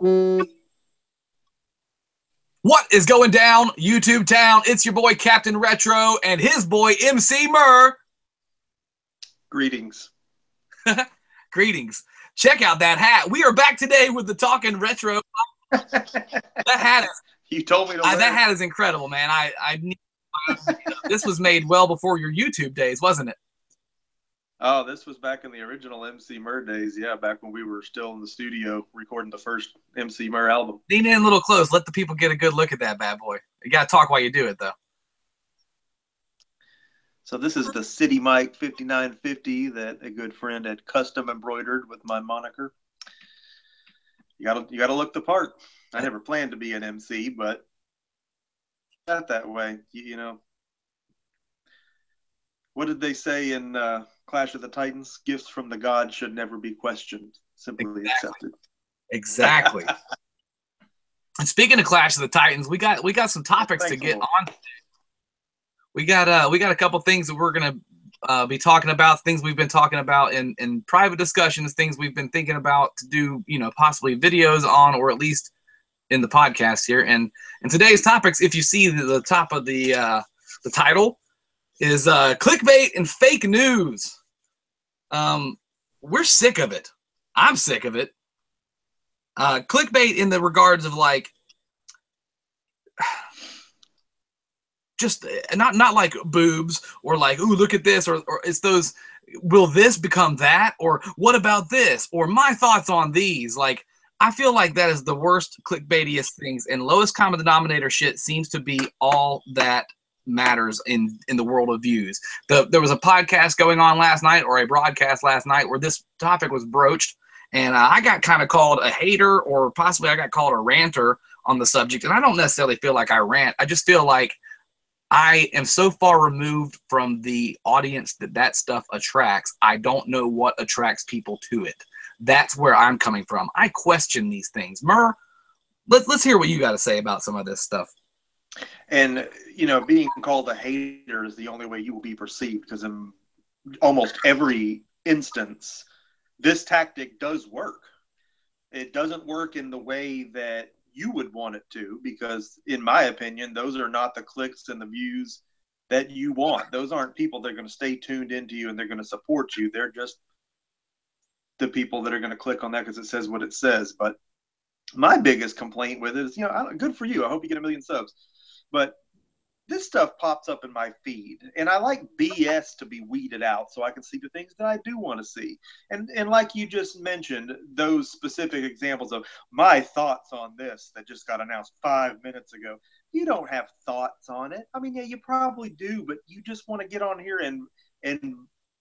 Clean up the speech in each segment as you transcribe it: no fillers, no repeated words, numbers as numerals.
What is going down, YouTube town? It's your boy CaptNRetro and his boy EmceeMur. Greetings. Greetings. Check out that hat. We are back today with the Talking Retro. That hat is. You told me to wear that hat is incredible, man. This was made well before your YouTube days, wasn't it? Oh, this was back in the original EmceeMur days. Yeah, back when we were still in the studio recording the first EmceeMur album. Lean in a little close. Let the people get a good look at that bad boy. You got to talk while you do it, though. So this is the City Mic 5950 that a good friend had custom embroidered with my moniker. You gotta look the part. I never planned to be an MC, but not that way. You know, what did they say in Clash of the Titans? Gifts from the gods should never be questioned, simply accepted. Exactly. And speaking of Clash of the Titans, we got some topics to get on. We got a couple things that we're gonna be talking about, things we've been talking about in private discussions, things we've been thinking about to do, possibly videos on, or at least in the podcast here. And today's topics, if you see the top of the title, is clickbait and fake news. We're sick of it. I'm sick of it. Clickbait in the regards of like, just not like boobs or like, ooh, look at this, or it's those, will this become that, or what about this, or my thoughts on these. Like, I feel like that is the worst clickbaitiest things, and lowest common denominator shit seems to be all that matters in the world of views. There was a podcast going on last night, or a broadcast last night, where this topic was broached, and I got kind of called a hater, or possibly I got called a ranter on the subject. And I don't necessarily feel like I rant. I just feel like I am so far removed from the audience that stuff attracts. I don't know what attracts people to it. That's where I'm coming from. I question these things. Mur, let's hear what you got to say about some of this stuff. And, being called a hater is the only way you will be perceived, because in almost every instance, this tactic does work. It doesn't work in the way that you would want it to, because in my opinion, those are not the clicks and the views that you want. Those aren't people that are going to stay tuned into you and they're going to support you. They're just the people that are going to click on that because it says what it says. But my biggest complaint with it is, good for you. I hope you get 1 million subs. But this stuff pops up in my feed, and I like BS to be weeded out so I can see the things that I do want to see. And like you just mentioned, those specific examples of my thoughts on this that just got announced 5 minutes ago. You don't have thoughts on it. I mean, yeah, you probably do, but you just want to get on here and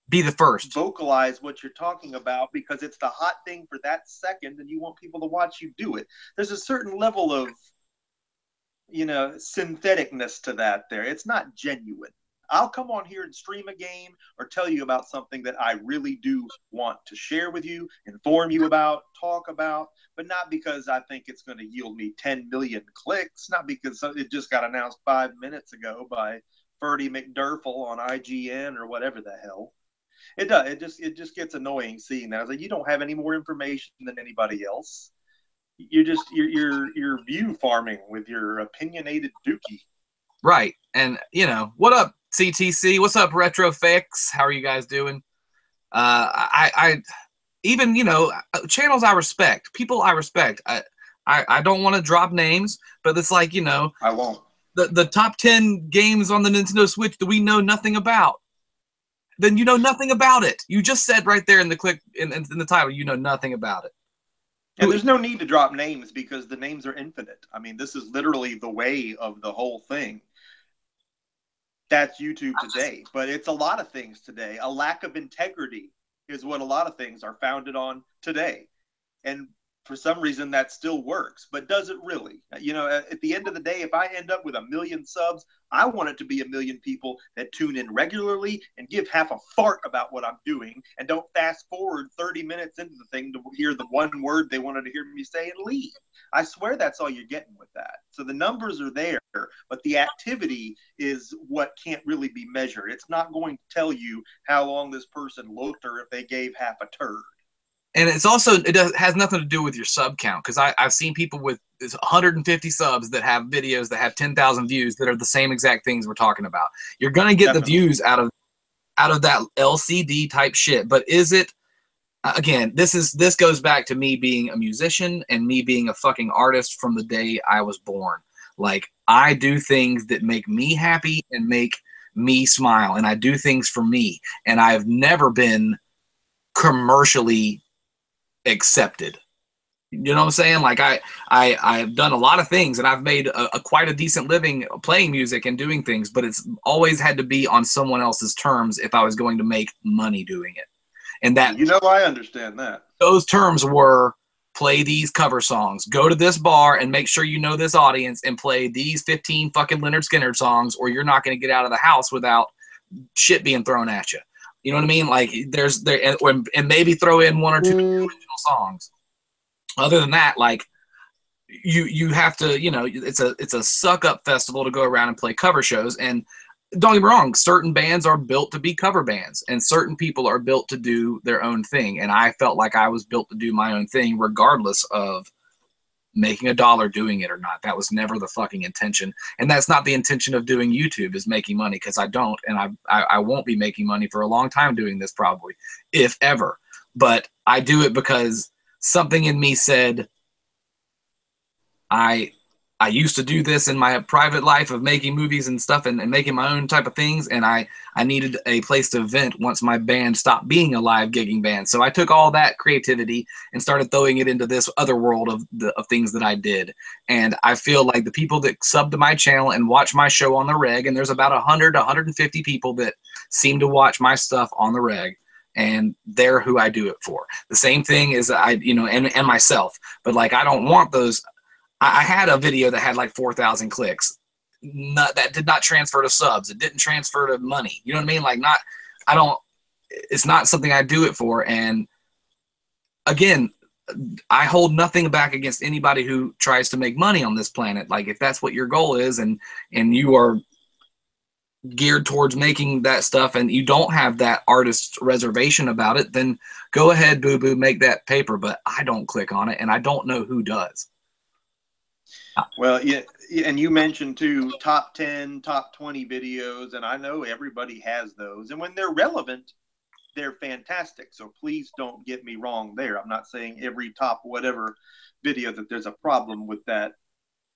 be the first, vocalize what you're talking about because it's the hot thing for that second, and you want people to watch you do it. There's a certain level of syntheticness to that there. It's not genuine. I'll come on here and stream a game or tell you about something that I really do want to share with you, inform you about, talk about, but not because I think it's going to yield me 10 million clicks, not because it just got announced 5 minutes ago by Ferdy McDurfle on IGN or whatever the hell. It does. It just gets annoying seeing that. I was like, you don't have any more information than anybody else. You're view farming with your opinionated dookie. Right. And what up, CTC? What's up, RetroFix? How are you guys doing? I even, channels I respect, people I respect. I don't want to drop names, but it's like, I won't. The top 10 games on the Nintendo Switch that we know nothing about. Then you know nothing about it. You just said right there in the in the title, you know nothing about it. And there's no need to drop names because the names are infinite. I mean, this is literally the way of the whole thing. That's YouTube today. But it's a lot of things today. A lack of integrity is what a lot of things are founded on today. And for some reason, that still works. But does it really? At the end of the day, if I end up with 1 million subs, I want it to be 1 million people that tune in regularly and give half a fart about what I'm doing and don't fast forward 30 minutes into the thing to hear the one word they wanted to hear me say and leave. I swear that's all you're getting with that. So the numbers are there, but the activity is what can't really be measured. It's not going to tell you how long this person looked or if they gave half a turd. And it's also, has nothing to do with your sub count, because I've seen people with 150 subs that have videos that have 10,000 views that are the same exact things we're talking about. You're gonna get the views out of that LCD type shit, but is it? Again, this goes back to me being a musician and me being a fucking artist from the day I was born. Like, I do things that make me happy and make me smile, and I do things for me, and I've never been commercially accepted. You know what I'm saying? Like, I've done a lot of things, and I've made a quite a decent living playing music and doing things, but it's always had to be on someone else's terms if I was going to make money doing it. And that, you know, I understand that. Those terms were: play these cover songs, go to this bar and make sure you know this audience, and play these 15 fucking Leonard Skinner songs, or you're not going to get out of the house without shit being thrown at you. You know what I mean? Like, and maybe throw in one or two original songs. Other than that, like, you have to, you know, it's a suck up festival to go around and play cover shows. And don't get me wrong, certain bands are built to be cover bands, and certain people are built to do their own thing. And I felt like I was built to do my own thing, regardless of making a dollar doing it or not. That was never the fucking intention. And that's not the intention of doing YouTube, is making money, because I don't, and I won't be making money for a long time doing this, probably, if ever. But I do it because something in me said, I used to do this in my private life of making movies and stuff, and making my own type of things, and I needed a place to vent once my band stopped being a live gigging band. So I took all that creativity and started throwing it into this other world of things that I did. And I feel like the people that sub to my channel and watch my show on the reg, and there's about 100 to 150 people that seem to watch my stuff on the reg, and they're who I do it for. The same thing is and myself. But like, I don't want those. I had a video that had like 4,000 clicks. That did not transfer to subs. It didn't transfer to money. You know what I mean? Like, it's not something I do it for. And again, I hold nothing back against anybody who tries to make money on this planet. Like, if that's what your goal is, and you are geared towards making that stuff, and you don't have that artist reservation about it, then go ahead, boo-boo, make that paper. But I don't click on it, and I don't know who does. Well, yeah, and you mentioned too, top 10, top 20 videos, and I know everybody has those. And when they're relevant, they're fantastic. So please don't get me wrong there. I'm not saying every top whatever video that there's a problem with that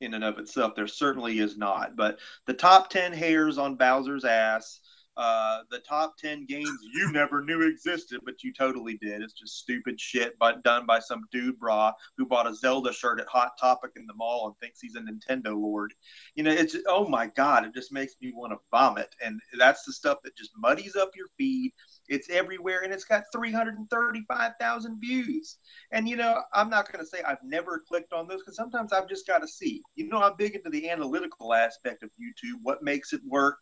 in and of itself. There certainly is not. But the top 10 hairs on Bowser's ass, the top 10 games you never knew existed, but you totally did. It's just stupid shit done by some dude who bought a Zelda shirt at Hot Topic in the mall and thinks he's a Nintendo lord. You know, it's, oh my God, it just makes me want to vomit. And that's the stuff that just muddies up your feed. It's everywhere, and it's got 335,000 views. And, you know, I'm not going to say I've never clicked on those, because sometimes I've just got to see. You know, I'm big into the analytical aspect of YouTube, what makes it work.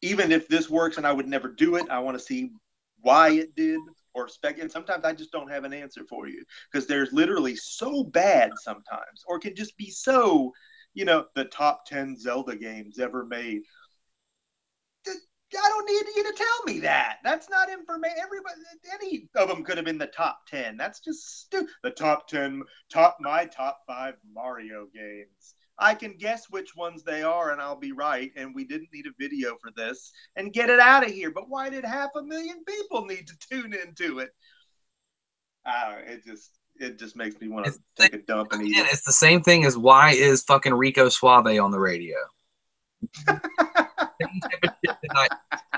Even if this works and I would never do it, I want to see why it did, or speculate. Sometimes I just don't have an answer for you, because there's literally so bad sometimes, or it can just be so, you know, the top 10 Zelda games ever made. I don't need you to tell me that. That's not information. Everybody, any of them could have been the top 10. That's just stupid. The top 10, my top 5 Mario games. I can guess which ones they are, and I'll be right. And we didn't need a video for this, and get it out of here. But why did 500,000 people need to tune into it? It just makes me want to take a dump and eat it. It's the same thing as, why is fucking Rico Suave on the radio?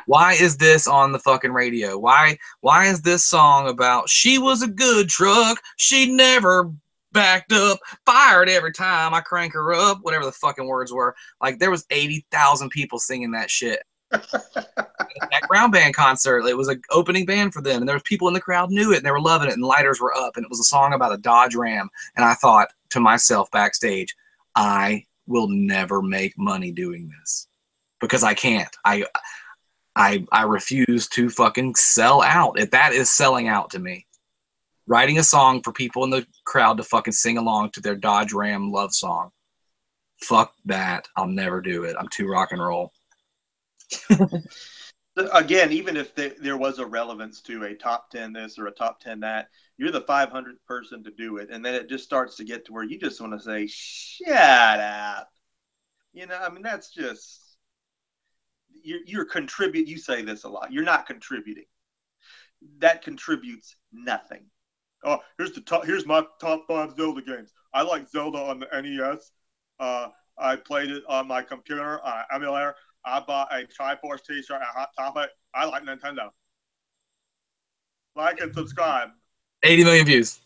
Why is this on the fucking radio? Why is this song about she was a good truck, she never backed up, fired every time I crank her up, whatever the fucking words were? Like, there was 80,000 people singing that shit. That ground band concert, it was an opening band for them, and there was people in the crowd knew it, and they were loving it, and lighters were up, and it was a song about a Dodge Ram. And I thought to myself backstage, I will never make money doing this, because I can't. I refuse to fucking sell out. If that is selling out to me, writing a song for people in the crowd to fucking sing along to their Dodge Ram love song, fuck that. I'll never do it. I'm too rock and roll. Again, even if there was a relevance to a top 10 this or a top 10 that, you're the 500th person to do it. And then it just starts to get to where you just want to say, shut up. You know, I mean, that's just, you're contribute. You say this a lot. You're not contributing. That contributes nothing. Oh, here's my top 5 Zelda games. I like Zelda on the NES. I played it on my computer, emulator. I bought a Triforce t-shirt at Hot Topic. I like Nintendo. Like and subscribe. 80 million views.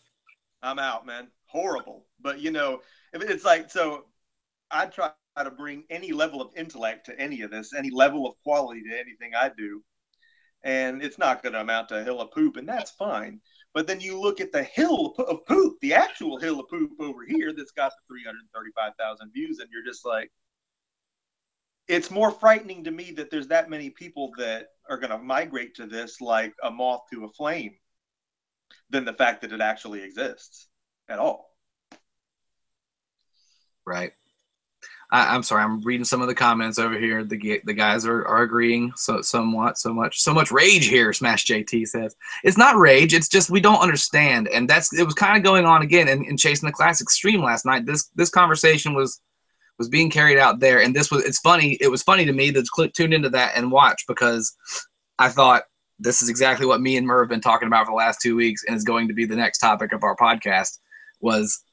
I'm out, man. Horrible. But, you know, it's like, so I try to bring any level of intellect to any of this, any level of quality to anything I do. And it's not going to amount to a hill of poop, and that's fine. But then you look at the hill of poop, the actual hill of poop over here that's got the 335,000 views, and you're just like, it's more frightening to me that there's that many people that are going to migrate to this like a moth to a flame than the fact that it actually exists at all. Right. I'm sorry. I'm reading some of the comments over here. The guys are agreeing so much rage here. Smash JT says it's not rage. It's just we don't understand, and it was kind of going on again in Chasing the Classic stream last night. This conversation was being carried out there, and it's funny. It was funny to me to tune into that and watch, because I thought this is exactly what me and Mur have been talking about for the last 2 weeks, and is going to be the next topic of our podcast. Was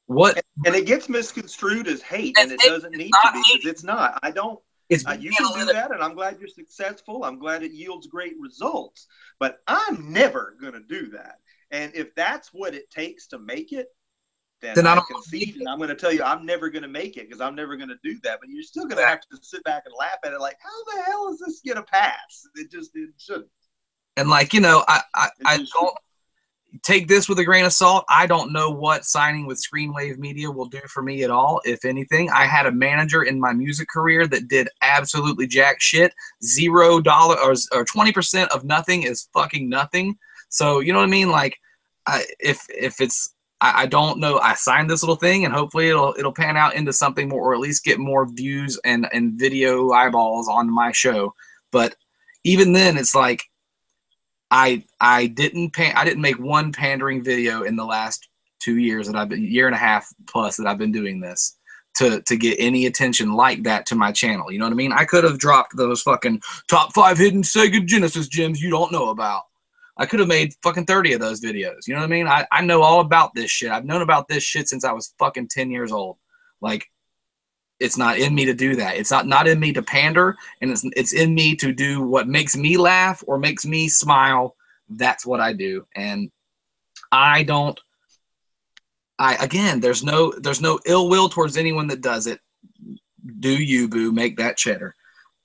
what? And it gets misconstrued as hate, and it doesn't need to be, because it's not. I don't. You can do that, and I'm glad you're successful. I'm glad it yields great results. But I'm never going to do that. And if that's what it takes to make it, then I concede, and I'm going to tell you I'm never going to make it, because I'm never going to do that. But you're still going to have to sit back and laugh at it like, how the hell is this going to pass? It shouldn't. And like, you know, I don't take this with a grain of salt. I don't know what signing with Screenwave Media will do for me at all. If anything, I had a manager in my music career that did absolutely jack shit. $0 or 20% of nothing is fucking nothing. So, you know what I mean? Like, I don't know. I signed this little thing, and hopefully it'll pan out into something more, or at least get more views and video eyeballs on my show. But even then, it's like, I didn't make one pandering video in the last 2 years that year and a half plus that I've been doing this to get any attention like that to my channel. You know what I mean? I could have dropped those fucking top 5 hidden Sega Genesis gems you don't know about. I could have made fucking 30 of those videos. You know what I mean? I know all about this shit. I've known about this shit since I was fucking 10 years old. Like, it's not in me to do that. It's not in me to pander, and it's in me to do what makes me laugh or makes me smile. That's what I do. And again, there's no ill will towards anyone that does it. Do you, boo, make that cheddar.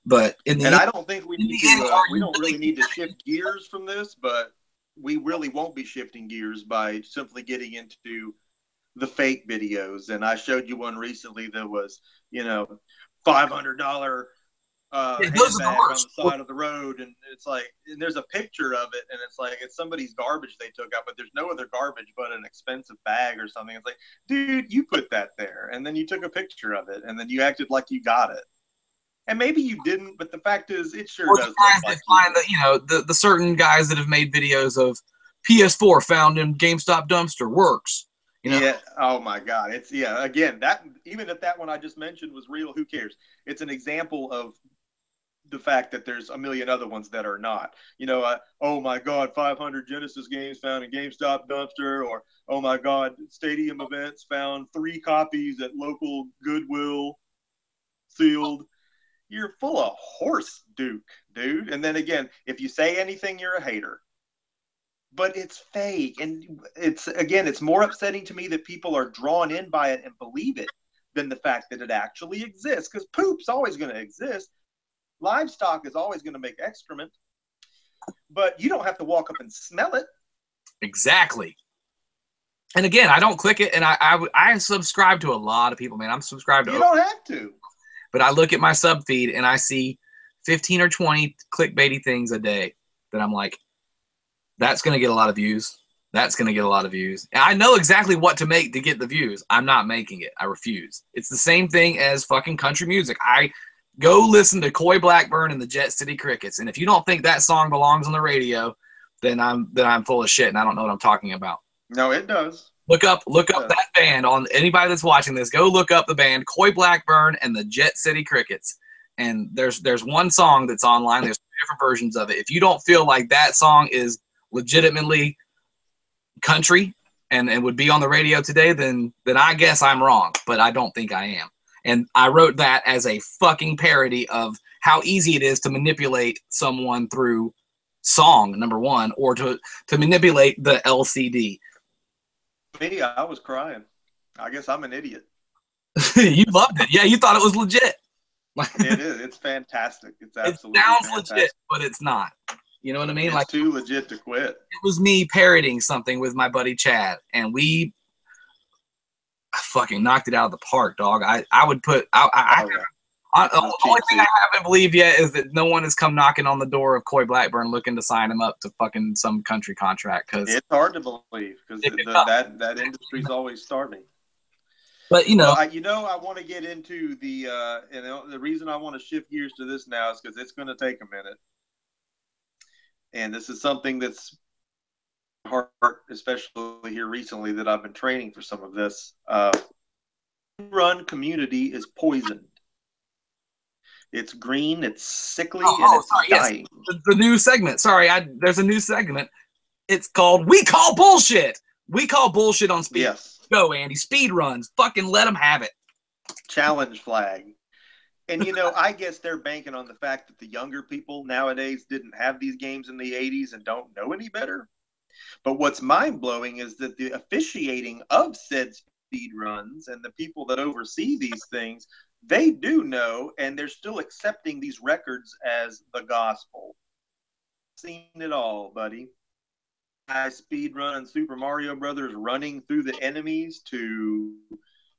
But I don't think we don't really need to shift gears from this, but we really won't be shifting gears by simply getting into the fake videos. And I showed you one recently that was, you know, $500 handbag on the side of the road, and it's like, and there's a picture of it, and it's like, it's somebody's garbage they took out, but there's no other garbage but an expensive bag or something. It's like, dude, you put that there, and then you took a picture of it, and then you acted like you got it. And maybe you didn't, but the fact is, it sure does. The certain guys that have made videos of PS4 found in GameStop dumpster works. You know? Yeah. Oh my God. It's again, that even if that one I just mentioned was real, who cares? It's an example of the fact that there's a million other ones that are not. You know, oh my God, 500 Genesis games found in GameStop dumpster, or oh my God, stadium events found 3 copies at local Goodwill sealed. You're full of horse duke, dude. And then again, if you say anything, you're a hater. But it's fake, and it's more upsetting to me that people are drawn in by it and believe it than the fact that it actually exists, because poop's always going to exist. Livestock is always going to make excrement, but you don't have to walk up and smell it. Exactly. And again, I don't click it, and I subscribe to a lot of people, man. I'm subscribed to. You don't have to. But I look at my sub feed, and I see 15 or 20 clickbaity things a day that I'm like, that's going to get a lot of views. That's going to get a lot of views. And I know exactly what to make to get the views. I'm not making it. I refuse. It's the same thing as fucking country music. Go listen to Coy Blackburn and the Jet City Crickets. And if you don't think that song belongs on the radio, then I'm full of shit and I don't know what I'm talking about. No, it does. Look up that band. On anybody that's watching this, go look up the band Coy Blackburn and the Jet City Crickets. And there's one song that's online. There's different versions of it. If you don't feel like that song is legitimately country and would be on the radio today, then I guess I'm wrong, but I don't think I am. And I wrote that as a fucking parody of how easy it is to manipulate someone through song, number one, or to manipulate the LCD. Me, I was crying. I guess I'm an idiot. You loved it. Yeah, you thought it was legit. It is. It's fantastic. It's absolutely It sounds fantastic. legit, but it's not. You know what I mean? It's like too legit to quit. It was me parodying something with my buddy Chad, and we fucking knocked it out of the park, dog. The only thing I haven't believed yet is that no one has come knocking on the door of Coy Blackburn looking to sign him up to fucking some country contract. Cause it's hard to believe because that industry's always starving. But I want to get into the reason I want to shift gears to this now is because it's going to take a minute, and this is something that's hard, especially here recently that I've been training for some of this. Run community is poisoned. It's green, it's sickly, and it's dying. Yes. The new segment. Sorry, there's a new segment. It's called We Call Bullshit. We call bullshit on speed. Yes. Go, Andy. Speed runs. Fucking let them have it. Challenge flag. And, I guess they're banking on the fact that the younger people nowadays didn't have these games in the 80s and don't know any better. But what's mind-blowing is that the officiating of said speed runs and the people that oversee these things, they do know, and they're still accepting these records as the gospel. Seen it all, buddy. I speed run Super Mario Brothers running through the enemies to,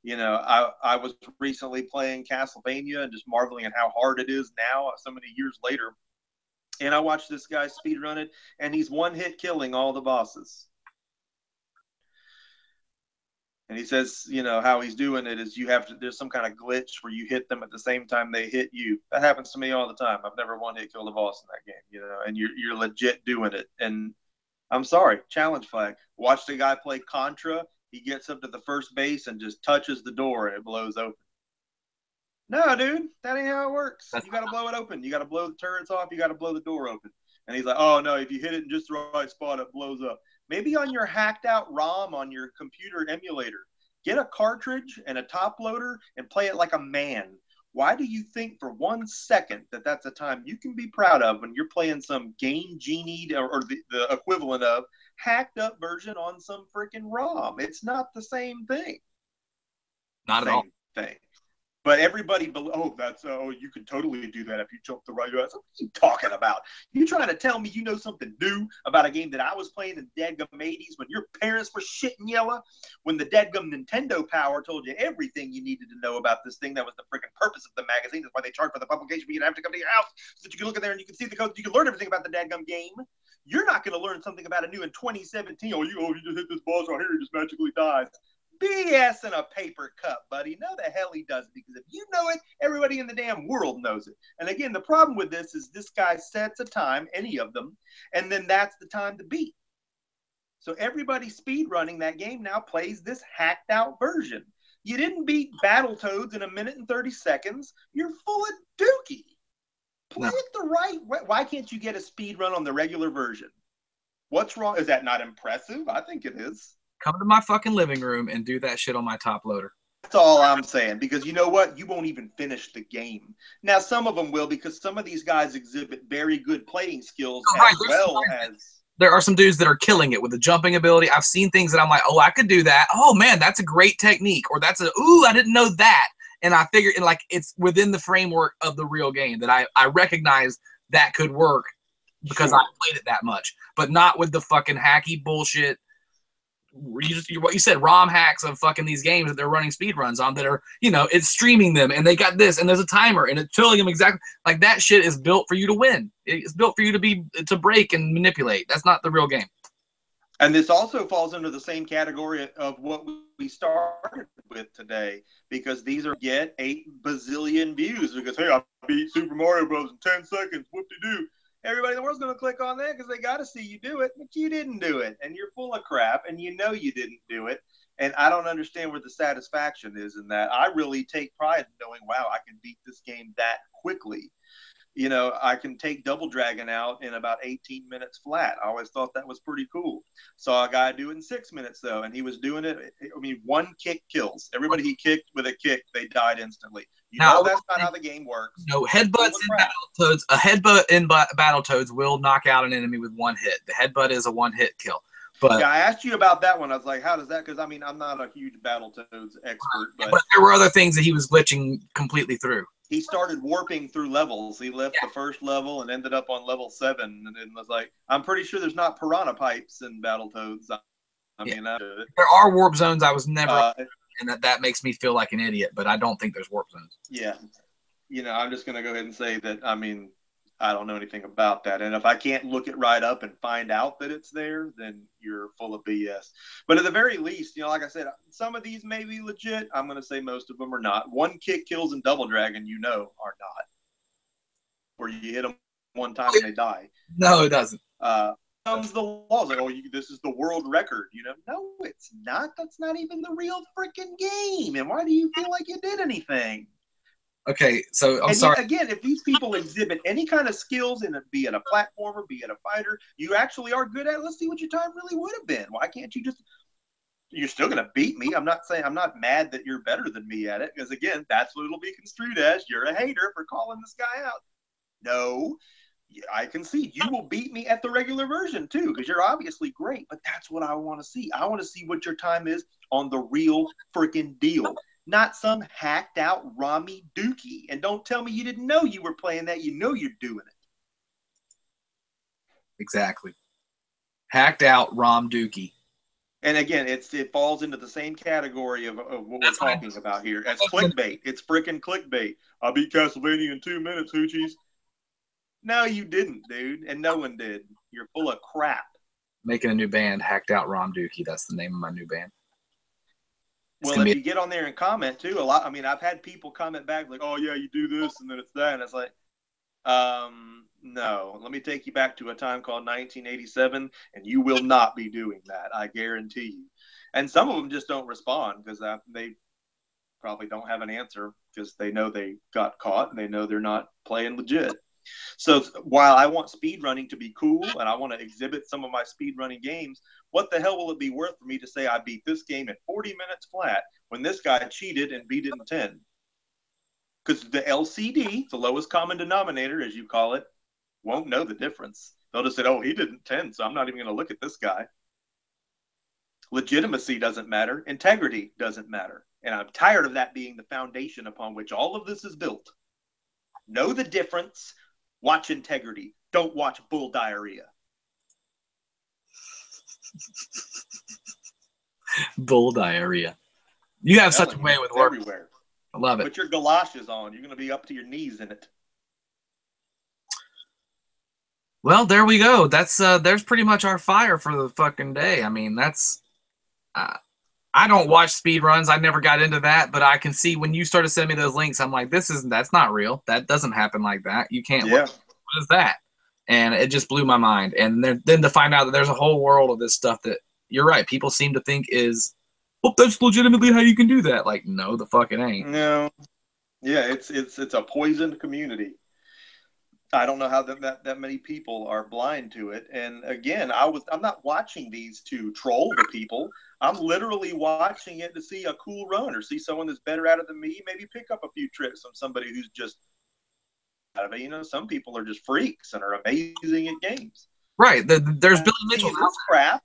I was recently playing Castlevania and just marveling at how hard it is now, so many years later. And I watched this guy speed run it, and he's one hit killing all the bosses. And he says, how he's doing it is there's some kind of glitch where you hit them at the same time they hit you. That happens to me all the time. I've never one hit killed a boss in that game, and you're legit doing it. And I'm sorry, challenge flag. Watch the guy play Contra. He gets up to the first base and just touches the door and it blows open. No, dude, that ain't how it works. You got to blow it open. You got to blow the turrets off. You got to blow the door open. And he's like, oh, no, if you hit it in just the right spot, it blows up. Maybe on your hacked out ROM on your computer emulator, get a cartridge and a top loader and play it like a man. Why do you think for 1 second that that's a time you can be proud of when you're playing some Game Genie or the equivalent of hacked up version on some freaking ROM? It's not the same thing. Not at all. Thing. But everybody, you could totally do that if you jump the right way. What are you talking about? You trying to tell me you know something new about a game that I was playing in the deadgum 80s when your parents were shitting yellow? When the deadgum Nintendo Power told you everything you needed to know about this thing? That was the freaking purpose of the magazine. That's why they charge for the publication. But you have to come to your house so that you can look in there and you can see the code. You can learn everything about the deadgum game. You're not going to learn something about it new in 2017. You just hit this boss right here, he just magically dies. BS in a paper cup, buddy. No, the hell he doesn't, because if you know it, everybody in the damn world knows it. And again, the problem with this is this guy sets a time, any of them, and then that's the time to beat. So everybody speed running that game now plays this hacked out version. You didn't beat Battletoads in 1 minute and 30 seconds. You're full of dookie. Play it the right way. Why can't you get a speed run on the regular version? What's wrong? Is that not impressive? I think it is. Come to my fucking living room and do that shit on my top loader. That's all I'm saying, because you know what? You won't even finish the game. Now, some of them will, because some of these guys exhibit very good playing skills There are some dudes that are killing it with the jumping ability. I've seen things that I'm like, oh, I could do that. Oh, man, that's a great technique. Or I didn't know that. And I figured it's within the framework of the real game that I recognize that could work because I played it that much. But not with the fucking hacky bullshit. What you said, ROM hacks of fucking these games that they're running speed runs on that are, it's streaming them and they got this and there's a timer and it's telling them exactly like that shit is built for you to win. It's built for you to break and manipulate. That's not the real game. And this also falls into the same category of what we started with today, because these are get 8 bazillion views because, hey, I beat Super Mario Bros. In 10 seconds, whoop-de-doo. Everybody in the world's going to click on that because they got to see you do it, but you didn't do it. And you're full of crap, and you know you didn't do it. And I don't understand where the satisfaction is in that. I really take pride in knowing, wow, I can beat this game that quickly. You know, I can take Double Dragon out in about 18 minutes flat. I always thought that was pretty cool. Saw a guy do it in 6 minutes, though, and he was doing it. I mean, one kick kills. Everybody he kicked with a kick, they died instantly. You know, that's not how the game works. No, headbutts in Battletoads. A headbutt in Battletoads will knock out an enemy with one hit. The headbutt is a one-hit kill. But yeah, I asked you about that one. I was like, how does that? Because, I mean, I'm not a huge Battletoads expert. But there were other things that he was glitching completely through. He started warping through levels. He left the first level and ended up on level 7. And it was like, I'm pretty sure there's not piranha pipes in Battletoads. I mean, there are warp zones. I was never, and that makes me feel like an idiot, but I don't think there's warp zones. Yeah. You know, I'm just going to go ahead and say that, I mean, I don't know anything about that. And if I can't look it right up and find out that it's there, then you're full of BS. But at the very least, you know, like I said, some of these may be legit. I'm going to say most of them are not. One kick kills in Double Dragon, you know, are not. Where you hit them one time and they die. No, it doesn't. Comes the laws like, oh, this is the world record. You know, no, it's not. That's not even the real freaking game. And why do you feel like you did anything? Okay, so I'm sorry. Yet, again, if these people exhibit any kind of skills in it, be it a platformer, be it a fighter, you actually are good at it, let's see what your time really would have been. Why can't you just, you're still going to beat me. I'm not saying, I'm not mad that you're better than me at it, because again, that's what it'll be construed as. You're a hater for calling this guy out. No, I concede. You will beat me at the regular version too, because you're obviously great, but that's what I want to see. I want to see what your time is on the real freaking deal. Not some hacked out Rami Dookie. And don't tell me you didn't know you were playing that. You know you're doing it. Exactly. Hacked out Rom Dookie. And again, it falls into the same category of what we're talking about here as clickbait. It's freaking clickbait. I beat Castlevania in 2 minutes, hoochies. No, you didn't, dude. And no one did. You're full of crap. Making a new band, Hacked Out Rom Dookie. That's the name of my new band. Well, if you get on there and comment too, a lot. I mean, I've had people comment back like, "Oh yeah, you do this and then it's that," and it's like, no. Let me take you back to a time called 1987, and you will not be doing that. I guarantee you. And some of them just don't respond because they probably don't have an answer because they know they got caught and they know they're not playing legit. So while I want speedrunning to be cool and I want to exhibit some of my speedrunning games, what the hell will it be worth for me to say I beat this game in 40 minutes flat when this guy cheated and beat it in 10? Because the LCD, the lowest common denominator, as you call it, won't know the difference. They'll just say, oh, he did it in 10, so I'm not even going to look at this guy. Legitimacy doesn't matter. Integrity doesn't matter. And I'm tired of that being the foundation upon which all of this is built. Know the difference. Watch integrity. Don't watch bull diarrhea. Bull diarrhea. You have such a way with words. Everywhere. I love it. Put your galoshes on. You're going to be up to your knees in it. Well, there we go. That's there's pretty much our fire for the fucking day. I mean, that's I don't watch speedruns. I never got into that, but I can see when you started sending me those links, I'm like, that's not real. That doesn't happen like that. You can't. Yeah. What is that? And it just blew my mind. And then to find out that there's a whole world of this stuff that you're right. People seem to think is, well, that's legitimately how you can do that. Like, no, the fuck it ain't. No. Yeah, it's a poisoned community. I don't know how that many people are blind to it. And again, I'm not watching these to troll the people. I'm literally watching it to see a cool run or see someone that's better at it than me. Maybe pick up a few tricks from somebody who's just out of it. You know, some people are just freaks and are amazing at games. Right. There's Billy Mitchell's out there. Crap.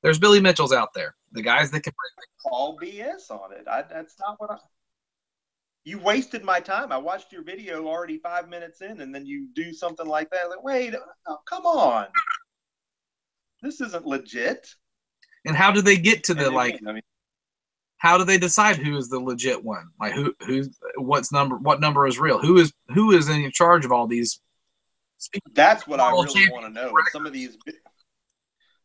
There's Billy Mitchell's out there. The guys that can all BS on it. That's not what I. You wasted my time. I watched your video already 5 minutes in, and then you do something like that. Like, wait, oh, come on. This isn't legit. And how do they get to the how do they decide who is the legit one? Like what number is real? Who is in charge of all these? That's what I really want to know. Some of these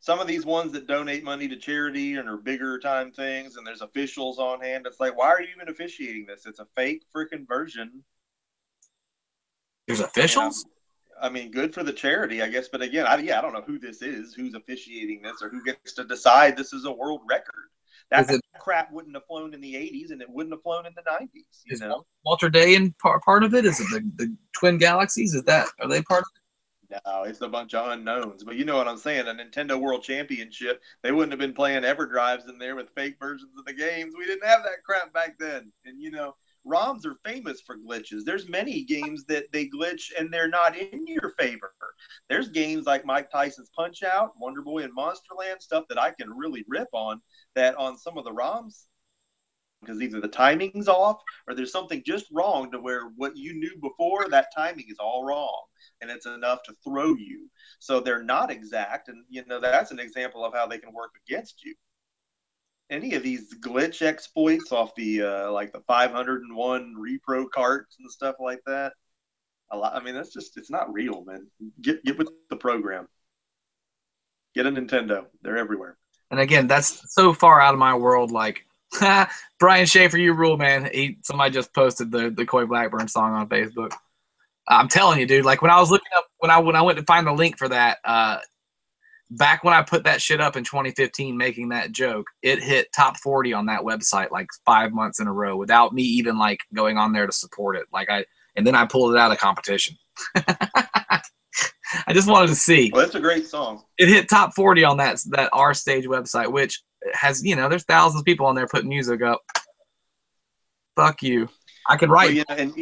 some of these ones that donate money to charity and are bigger time things, and there's officials on hand. It's like, why are you even officiating this? It's a fake freaking version. There's officials? I mean, good for the charity, I guess. But again, I don't know who this is, who's officiating this, or who gets to decide this is a world record. That crap wouldn't have flown in the 80s, and it wouldn't have flown in the 90s. You know, Walter Day in part of it? Is it the Twin Galaxies? Are they part of it? No, it's a bunch of unknowns. But you know what I'm saying? A Nintendo World Championship, they wouldn't have been playing EverDrives in there with fake versions of the games. We didn't have that crap back then. And, you know, ROMs are famous for glitches. There's many games that they glitch and they're not in your favor. There's games like Mike Tyson's Punch-Out, Wonder Boy and Monsterland, stuff that I can really rip on, that on some of the ROMs, because either the timing's off or there's something just wrong to where what you knew before, that timing is all wrong. And it's enough to throw you. So they're not exact. And, you know, that's an example of how they can work against you. Any of these glitch exploits off the like the 501 repro carts and stuff like that. I mean, that's just, it's not real, man. Get with the program. Get a Nintendo. They're everywhere. And again, that's so far out of my world. Like, Brian Schaefer, you rule, man. Somebody just posted the Coy Blackburn song on Facebook. I'm telling you, dude. Like when I was looking up, when I went to find the link for that, back when I put that shit up in 2015, making that joke, it hit top 40 on that website like 5 months in a row without me even like going on there to support it. And then I pulled it out of competition. I just wanted to see. Well, that's a great song. It hit top 40 on that R Stage website, which has, you know, there's thousands of people on there putting music up. Fuck you. I can write. Well, and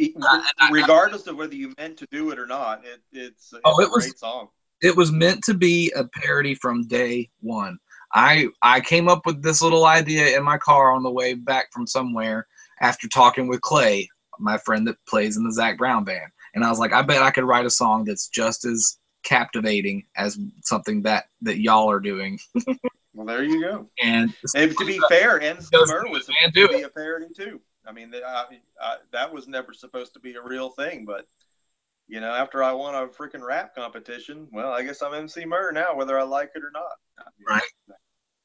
regardless of whether you meant to do it or not, it's a great song. It was meant to be a parody from day one. I came up with this little idea in my car on the way back from somewhere after talking with Clay, my friend that plays in the Zach Brown band. And I was like, I bet I could write a song that's just as captivating as something that y'all are doing. Well, there you go. And to be fair, EmceeMur was supposed to be a parody too. I mean, that was never supposed to be a real thing, but, you know, after I won a freaking rap competition, well, I guess I'm EmceeMur now, whether I like it or not. Right.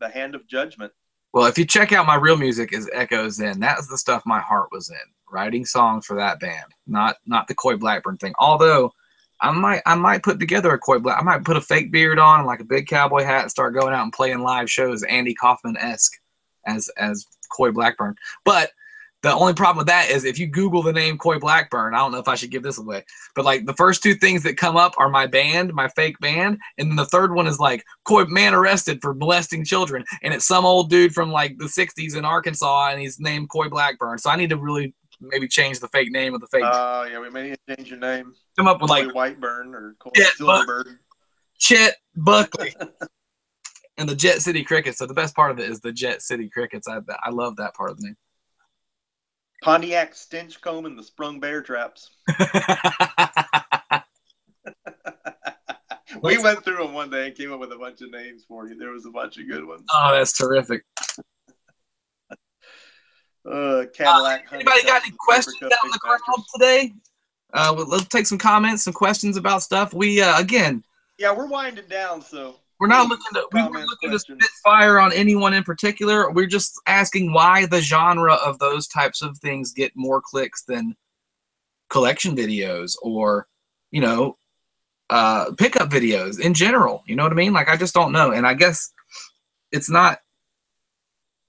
The hand of judgment. Well, if you check out my real music is Echoes In. That was the stuff my heart was in, writing songs for that band, not the Coy Blackburn thing. Although I might put together a Coy Black. I might put a fake beard on and like a big cowboy hat and start going out and playing live shows, Andy Kaufman-esque as Coy Blackburn. But the only problem with that is if you Google the name Coy Blackburn, I don't know if I should give this away, but like the first two things that come up are my band, my fake band, and then the third one is like Coy man arrested for molesting children, and it's some old dude from like the 60s in Arkansas, and he's named Coy Blackburn. So I need to really maybe change the fake name of the fake. Yeah, we may need to change your name. Come up with Coy like Whiteburn or Coy Silverberg. Chet Buckley. And the Jet City Crickets. So the best part of it is the Jet City Crickets. I love that part of the name. Pontiac Stinchcomb and the Sprung Bear Traps. We went through them one day and came up with a bunch of names for you. There was a bunch of good ones. Oh, that's terrific. Cadillac. Anybody got any questions out in the crowd today? Let's take some comments, some questions about stuff. We again. Yeah, we're winding down, so. We're not looking to spit fire on anyone in particular. We're just asking why the genre of those types of things get more clicks than collection videos or, you know, pickup videos in general. You know what I mean? Like, I just don't know. And I guess it's not,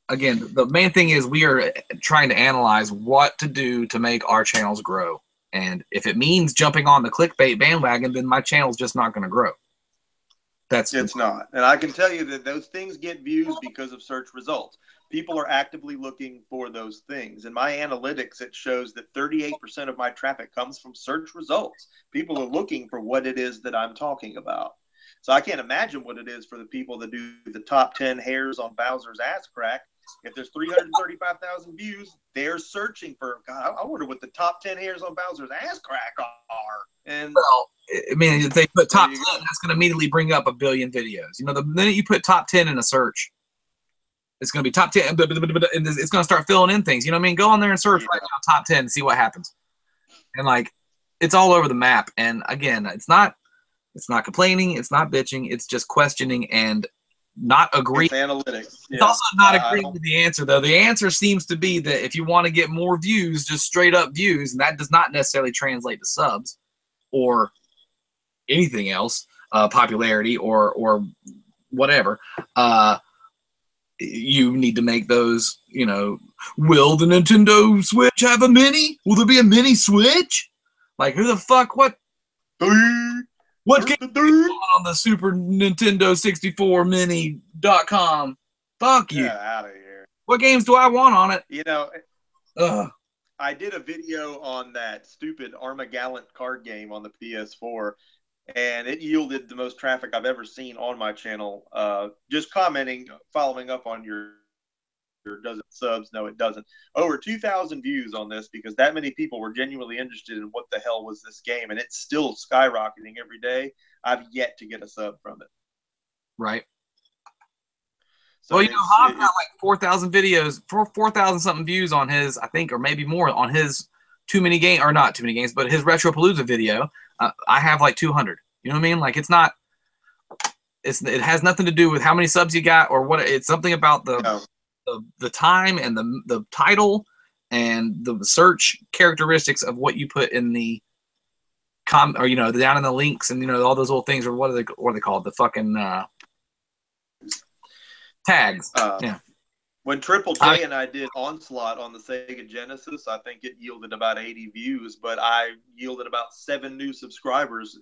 again, the main thing is we are trying to analyze what to do to make our channels grow. And if it means jumping on the clickbait bandwagon, then my channel's just not going to grow. It's not. And I can tell you that those things get views because of search results. People are actively looking for those things. In my analytics, it shows that 38% of my traffic comes from search results. People are looking for what it is that I'm talking about. So I can't imagine what it is for the people that do the top 10 hairs on Bowser's ass crack. If there's 335,000 views, they're searching for, God, I wonder what the top 10 hairs on Bowser's ass crack are. And well, I mean, if they put top 10, that's going to immediately bring up a billion videos. You know, the minute you put top 10 in a search, it's going to be top 10, and it's going to start filling in things. You know what I mean? Go on there and search right now, top 10, and see what happens. And like, it's all over the map. And again, it's not complaining, it's not bitching, it's just questioning and not agreeing. It's analytics. It's Yeah. also not agreeing with the answer, though. The answer seems to be that if you want to get more views, just straight up views, and that does not necessarily translate to subs or anything else, popularity or whatever. You need to make those, you know, will the Nintendo Switch have a mini? Will there be a mini Switch? Like, who the fuck, what game on the Super Nintendo 64 Mini.com? Fuck you. Yeah, out of here. What games do I want on it? You know, Ugh. I did a video on that stupid Armagallant card game on the PS4, and it yielded the most traffic I've ever seen on my channel. Just commenting, following up on your does it subs? No, it doesn't. Over 2,000 views on this because that many people were genuinely interested in what the hell was this game, and it's still skyrocketing every day. I've yet to get a sub from it. Right. So well, you know, Hob got like 4,000 videos, 4,000 something views on his, I think, or maybe more on his Too Many Games, or not Too Many Games, but his Retropalooza video. I have like 200. You know what I mean? Like, it's not, it has nothing to do with how many subs you got or what. It's something about the time and the title and the search characteristics of what you put in the or, you know, down in the links and, you know, all those little things, or what are they called? The fucking tags. Yeah. When Triple J and I did Onslaught on the Sega Genesis, I think it yielded about 80 views, but I yielded about 7 new subscribers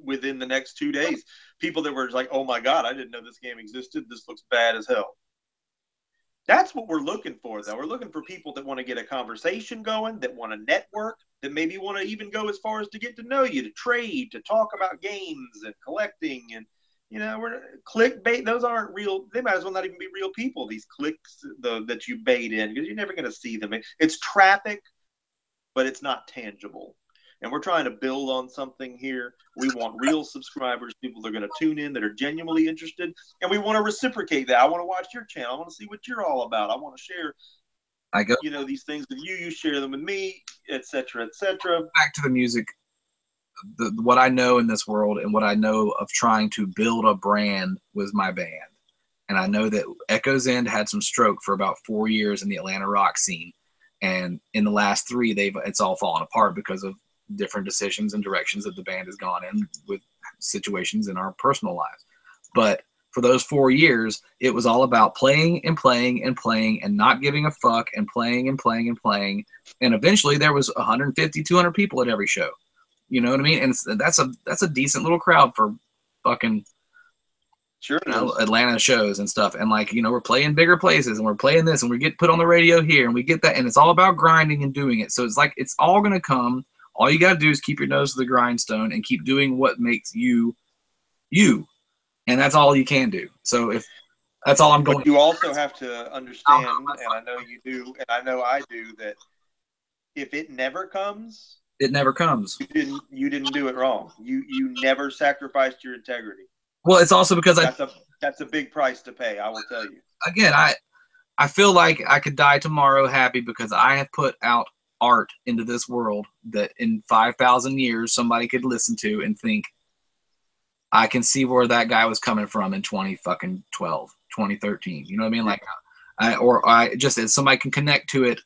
within the next 2 days. People that were like, oh my God, I didn't know this game existed. This looks bad as hell. That's what we're looking for, though. We're looking for people that want to get a conversation going, that want to network, that maybe want to even go as far as to get to know you, to trade, to talk about games and collecting. And, you know, we're clickbait. Those aren't real. They might as well not even be real people, these clicks that you bait in, because you're never going to see them. It's traffic, but it's not tangible. And we're trying to build on something here. We want real subscribers, people that are going to tune in, that are genuinely interested. And we want to reciprocate that. I want to watch your channel. I want to see what you're all about. I want to share, you know, these things with you. You share them with me, et cetera, et cetera. Back to the music. What I know in this world and what I know of trying to build a brand was my band. And I know that Echo's End had some stroke for about 4 years in the Atlanta rock scene. And in the last 3, it's all fallen apart because of different decisions and directions that the band has gone in with situations in our personal lives. But for those 4 years, it was all about playing and playing and playing and not giving a fuck and playing and playing and playing. And eventually there was 150, 200 people at every show. You know what I mean? And that's a decent little crowd for fucking Atlanta shows and stuff. And, like, you know, we're playing bigger places and we're playing this and we get put on the radio here and we get that. And it's all about grinding and doing it. So it's like, it's all going to come. All you got to do is keep your nose to the grindstone and keep doing what makes you, you. And that's all you can do. So if that's all I'm going to. You also have to understand, and I know you do, and I know I do, that if it never comes, it never comes. You didn't do it wrong. You never sacrificed your integrity. Well, it's also because that's a big price to pay, I will tell you. Again, I feel like I could die tomorrow happy because I have put out art into this world that in 5,000 years somebody could listen to and think, I can see where that guy was coming from in 2012, 2013. You know what I mean? Like, I just as somebody can connect to it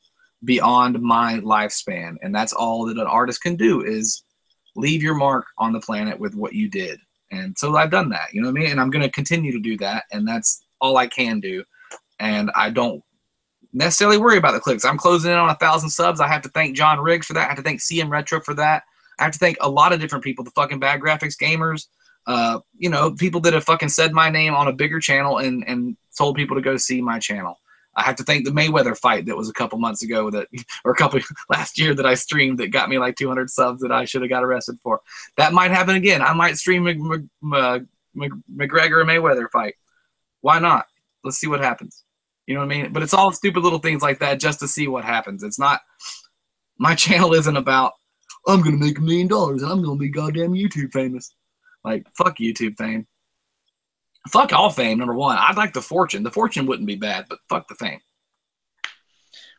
beyond my lifespan. And that's all that an artist can do, is leave your mark on the planet with what you did. And so I've done that, you know what I mean? And I'm going to continue to do that. And that's all I can do. And I don't necessarily worry about the clicks. I'm closing in on 1,000 subs. I have to thank John Riggs for that. I have to thank CMRetro for that. I have to thank a lot of different people, the fucking Bad Graphics Gamers, you know, people that have fucking said my name on a bigger channel and told people to go see my channel. I have to thank the Mayweather fight that was a couple months ago last year that I streamed that got me like 200 subs that I should have got arrested for. That might happen again. I might stream McGregor and Mayweather fight. Why not? Let's see what happens. You know what I mean? But it's all stupid little things like that just to see what happens. It's not, my channel isn't about, I'm going to make $1 million and I'm going to be goddamn YouTube famous. Like, fuck YouTube fame. Fuck all fame, number one. I'd like the fortune. The fortune wouldn't be bad, but fuck the fame.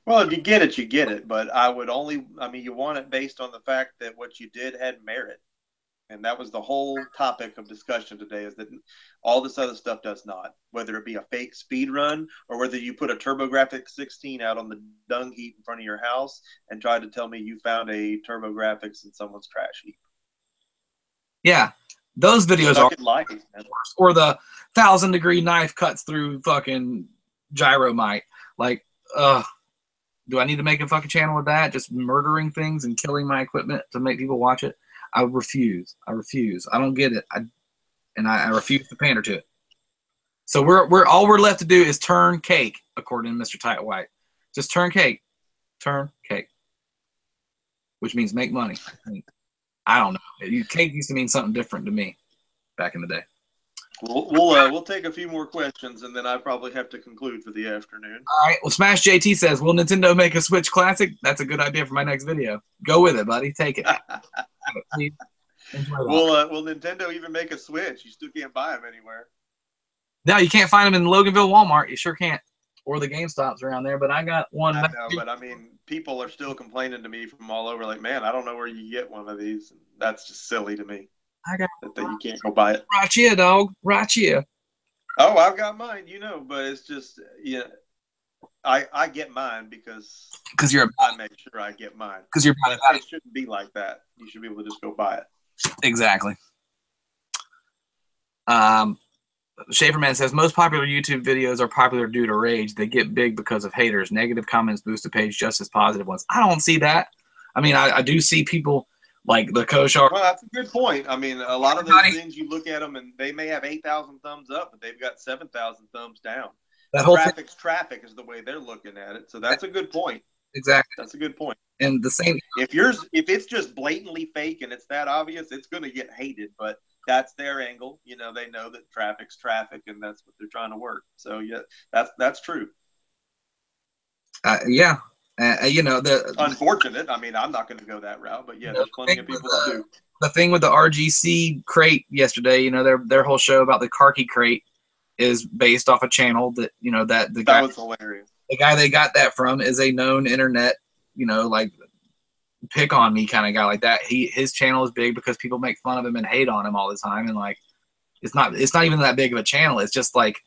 Well, if you get it, you get it. But I mean, you want it based on the fact that what you did had merit. And that was the whole topic of discussion today, is that all this other stuff does not, whether it be a fake speed run or whether you put a TurboGrafx 16 out on the dung heap in front of your house and try to tell me you found a TurboGrafx in someone's trash heap. Yeah, those videos Stuck are in life, man. Or the 1,000-degree knife cuts through fucking gyromite. Like, do I need to make a fucking channel with that? Just murdering things and killing my equipment to make people watch it? I refuse. I refuse. I don't get it. I refuse to pander to it. So we're all we're left to do is turn cake, according to Mr. Tight White. Just turn cake. Turn cake. Which means make money. I don't know. Cake used to mean something different to me back in the day. We'll take a few more questions, and then I probably have to conclude for the afternoon. All right. Well, Smash JT says, "Will Nintendo make a Switch Classic?" That's a good idea for my next video. Go with it, buddy. Take it. Please. Will Nintendo even make a Switch? You still can't buy them anywhere. No, you can't find them in Loganville Walmart. You sure can't. Or the GameStops around there. But I got one. I know, but I mean, people are still complaining to me from all over, like, man, I don't know where you get one of these. That's just silly to me. I got that you can't go buy it. Right here, dog. Right here. Oh, I've got mine, but it's just, I get mine because you're I make sure I get mine. Because you're it shouldn't be like that. You should be able to just go buy it. Exactly. Schaeferman says, most popular YouTube videos are popular due to rage. They get big because of haters. Negative comments boost a page just as positive ones. I don't see that. I mean, I do see people like the Koshar. Well, that's a good point. I mean, a lot of those things, you look at them and they may have 8,000 thumbs up, but they've got 7,000 thumbs down. That whole traffic is the way they're looking at it. So that's a good point. Exactly. That's a good point. And the same. If it's just blatantly fake and it's that obvious, it's going to get hated. But that's their angle. They know that traffic's traffic, and that's what they're trying to work. So yeah, that's true. Yeah. Unfortunate. I mean, I'm not going to go that route, but yeah, there's plenty of people who do. The thing with the RGC crate yesterday, their whole show about the Karki crate is based off a channel that that was hilarious. The guy they got that from is a known internet, like pick on me kind of guy like that. His channel is big because people make fun of him and hate on him all the time, and like it's not even that big of a channel. It's just like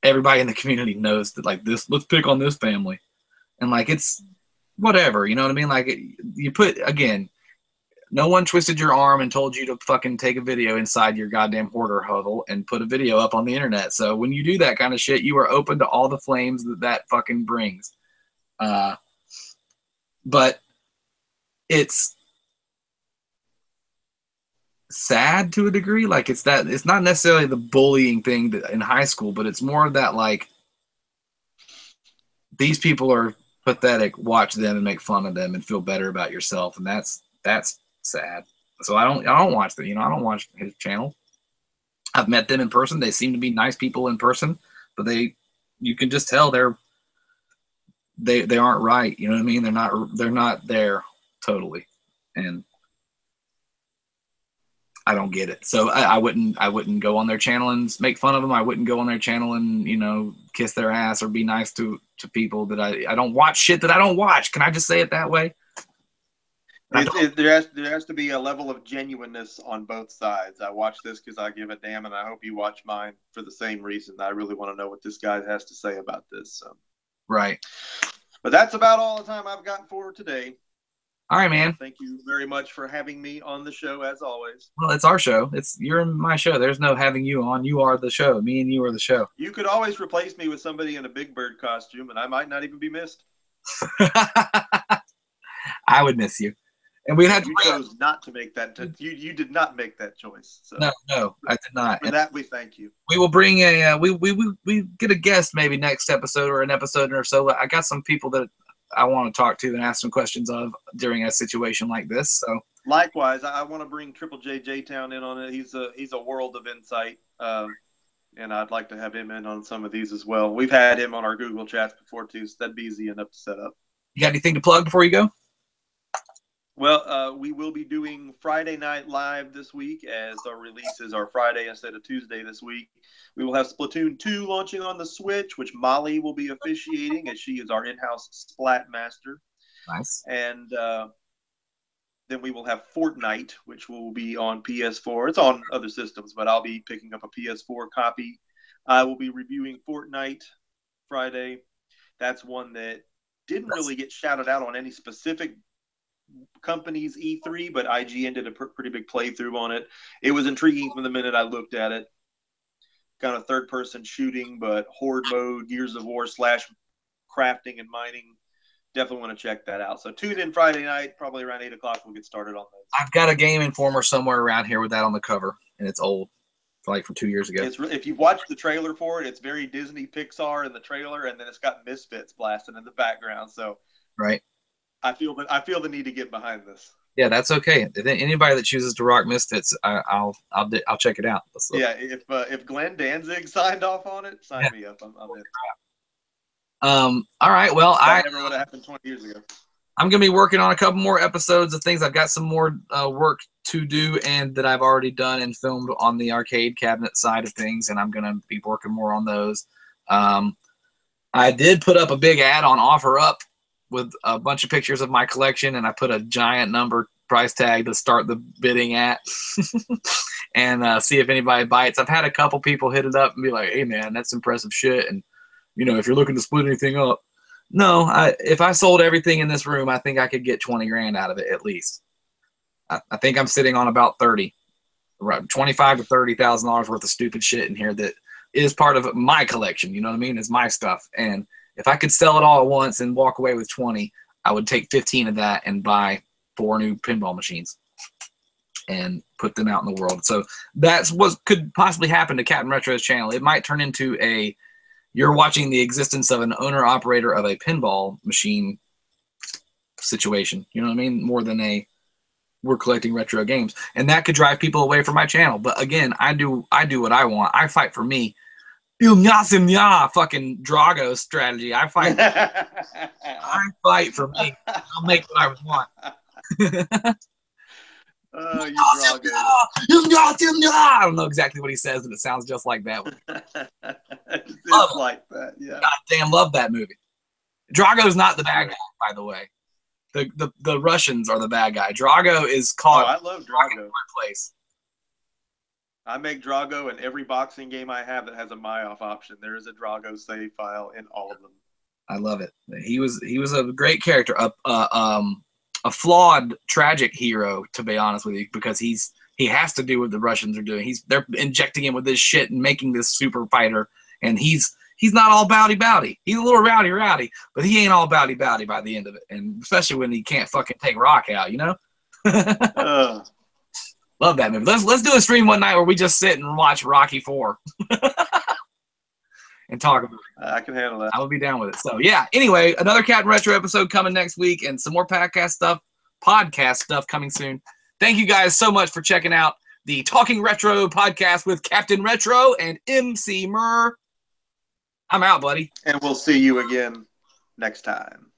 everybody in the community knows that like this. Let's pick on this family. And like it's whatever, you know what I mean? Like you put again, no one twisted your arm and told you to fucking take a video inside your goddamn hoarder huddle and put a video up on the internet. So when you do that kind of shit, you are open to all the flames that fucking brings. But it's sad to a degree. Like it's not necessarily the bullying thing in high school, but it's more of that like these people are pathetic. Watch them and make fun of them and feel better about yourself, and that's sad. So I don't watch I don't watch his channel. I've met them in person. They seem to be nice people in person, but you can just tell they aren't right. You know what I mean? They're not there totally, and I don't get it. So I wouldn't go on their channel and make fun of them. I wouldn't go on their channel and kiss their ass or be nice to people that I don't watch shit that I don't watch. Can I just say it that way? There has to be a level of genuineness on both sides. I watch this because I give a damn, and I hope you watch mine for the same reason. I really want to know what this guy has to say about this. So. Right. But that's about all the time I've got for today. All right, man. Thank you very much for having me on the show, as always. Well, it's our show. You're my show. There's no having you on. You are the show. Me and you are the show. You could always replace me with somebody in a Big Bird costume, and I might not even be missed. I would miss you. And we had you chose not to make that. You did not make that choice. So. No, I did not. For that, we thank you. We will bring we get a guest maybe next episode or an episode or so. I got some people that I want to talk to and ask some questions of during a situation like this. So likewise, I want to bring Triple J Town in on it. He's a world of insight, and I'd like to have him in on some of these as well. We've had him on our Google chats before too, so that'd be easy enough to set up. You got anything to plug before you go? Well, we will be doing Friday Night Live this week, as our releases are Friday instead of Tuesday this week. We will have Splatoon 2 launching on the Switch, which Molly will be officiating, as she is our in-house Splat master. Nice. And Then we will have Fortnite, which will be on PS4. It's on other systems, but I'll be picking up a PS4 copy. I will be reviewing Fortnite Friday. That's one that didn't really get shouted out on any specific company's E3, but IGN did a pretty big playthrough on it. It was intriguing from the minute I looked at it. Kind of third-person shooting, but horde mode, Gears of War / crafting and mining. Definitely want to check that out. So tune in Friday night, probably around 8 o'clock. We'll get started on those. I've got a Game Informer somewhere around here with that on the cover, and it's old, like from 2 years ago. If you've watched the trailer for it, it's very Disney Pixar in the trailer, and then it's got Misfits blasting in the background. So right, I feel the need to get behind this. Yeah, that's okay. Anybody that chooses to rock Misfits, I'll check it out. Yeah, if Glenn Danzig signed off on it, sign me up. I'm in. All right. Well, that never would have happened 20 years ago. I'm gonna be working on a couple more episodes of things. I've got some more work to do, and that I've already done and filmed on the arcade cabinet side of things, and I'm gonna be working more on those. I did put up a big ad on OfferUp with a bunch of pictures of my collection, and I put a giant number price tag to start the bidding at, and see if anybody bites. I've had a couple people hit it up and be like, "Hey, man, that's impressive shit," and if you're looking to split anything up. No, if I sold everything in this room, I think I could get 20 grand out of it at least. I think I'm sitting on about 30, right, $25,000 to $30,000 worth of stupid shit in here that is part of my collection. You know what I mean? It's my stuff. And if I could sell it all at once and walk away with 20, I would take 15 of that and buy 4 new pinball machines and put them out in the world. So that's what could possibly happen to CaptNRetro's channel. It might turn into you're watching the existence of an owner-operator of a pinball machine situation. You know what I mean? More than we're collecting retro games. And that could drive people away from my channel. But again, I do what I want. I fight for me. EmceeMur fucking Drago strategy. I fight for me. I'll make what I want. Oh, you I don't know exactly what he says, but it sounds just like that. It's like that, yeah. Goddamn, love that movie. Drago's not the bad guy, by the way. The Russians are the bad guy. Drago is caught. I love Drago. Place. I make Drago in every boxing game I have that has a MyOff option. There is a Drago save file in all of them. I love it. He was a great character. A flawed, tragic hero, to be honest with you, because he has to do what the Russians are doing. They're injecting him with this shit and making this super fighter, and he's not all bowdy. He's a little rowdy, but he ain't all bowdy by the end of it, and especially when he can't fucking take Rock out, Love that movie. Let's do a stream one night where we just sit and watch Rocky 4 and talk about it. I can handle that. I will be down with it. So yeah. Anyway, another CaptNRetro episode coming next week, and some more podcast stuff coming soon. Thank you guys so much for checking out the Talking Retro podcast with CaptNRetro and EmceeMur. I'm out, buddy. And we'll see you again next time.